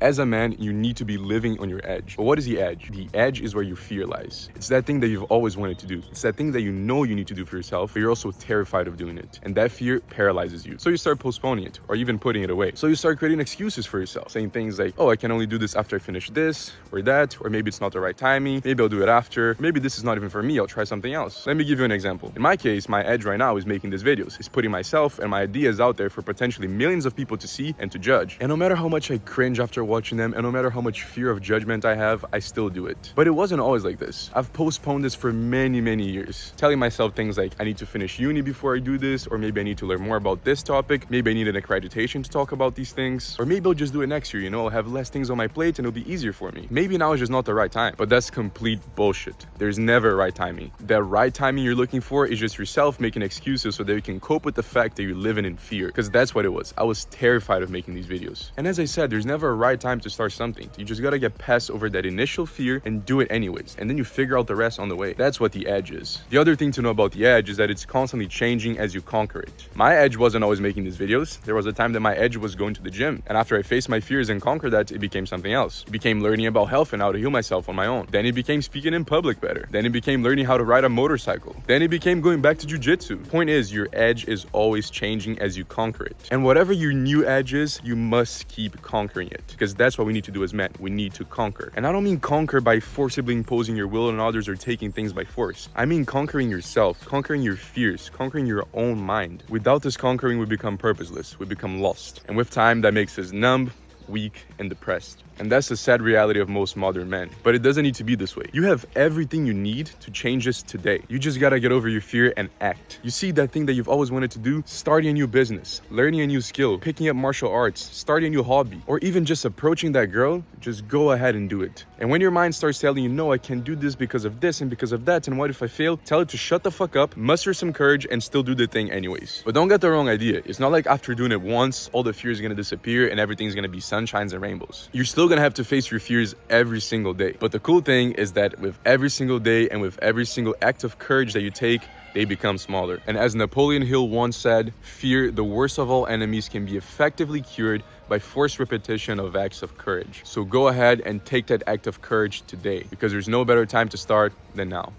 As a man, you need to be living on your edge. But what is the edge? The edge is where your fear lies. It's that thing that you've always wanted to do. It's that thing that you know you need to do for yourself, but you're also terrified of doing it. And that fear paralyzes you. So you start postponing it or even putting it away. So you start creating excuses for yourself, saying things like, oh, I can only do this after I finish this or that, or maybe it's not the right timing. Maybe I'll do it after. Maybe this is not even for me. I'll try something else. Let me give you an example. In my case, my edge right now is making these videos. It's putting myself and my ideas out there for potentially millions of people to see and to judge. And no matter how much I cringe after watching them, and no matter how much fear of judgment I have, I still do it. But it wasn't always like this. I've postponed this for many years, telling myself things like, I need to finish uni before I do this, or maybe I need to learn more about this topic, maybe I need an accreditation to talk about these things, or maybe I'll just do it next year, I'll have less things on my plate and it'll be easier for me. Maybe now is just not the right time. But that's complete bullshit. There's never a right timing. That right timing you're looking for is just yourself making excuses so that you can cope with the fact that you're living in fear. Because that's what it was. I was terrified of making these videos. And as I said, there's never a right time to start something. You just gotta get past over that initial fear and do it anyways. And then you figure out the rest on the way. That's what the edge is. The other thing to know about the edge is that it's constantly changing as you conquer it. My edge wasn't always making these videos. There was a time that my edge was going to the gym. And after I faced my fears and conquered that, it became something else. It became learning about health and how to heal myself on my own. Then it became speaking in public better. Then it became learning how to ride a motorcycle. Then it became going back to jujitsu. Point is, your edge is always changing as you conquer it. And whatever your new edge is, you must keep conquering it. Because that's what we need to do as men. We need to conquer. And I don't mean conquer by forcibly imposing your will on others or taking things by force. I mean conquering yourself, conquering your fears, conquering your own mind. Without this conquering, we become purposeless. We become lost. And with time, that makes us numb, weak, and depressed. And that's the sad reality of most modern men. But it doesn't need to be this way. You have everything you need to change this today. You just gotta get over your fear and act. You see that thing that you've always wanted to do? Starting a new business, learning a new skill, picking up martial arts, starting a new hobby, or even just approaching that girl, just go ahead and do it. And when your mind starts telling you, no, I can do this because of this and because of that, and what if I fail? Tell it to shut the fuck up, muster some courage, and still do the thing anyways. But don't get the wrong idea. It's not like after doing it once, all the fear is gonna disappear and everything's gonna be sunshines and rainbows. You're still gonna have to face your fears every single day. But the cool thing is that with every single day and with every single act of courage that you take, they become smaller. And as Napoleon Hill once said, fear, the worst of all enemies, can be effectively cured by forced repetition of acts of courage. So go ahead and take that act of courage today, because there's no better time to start than now.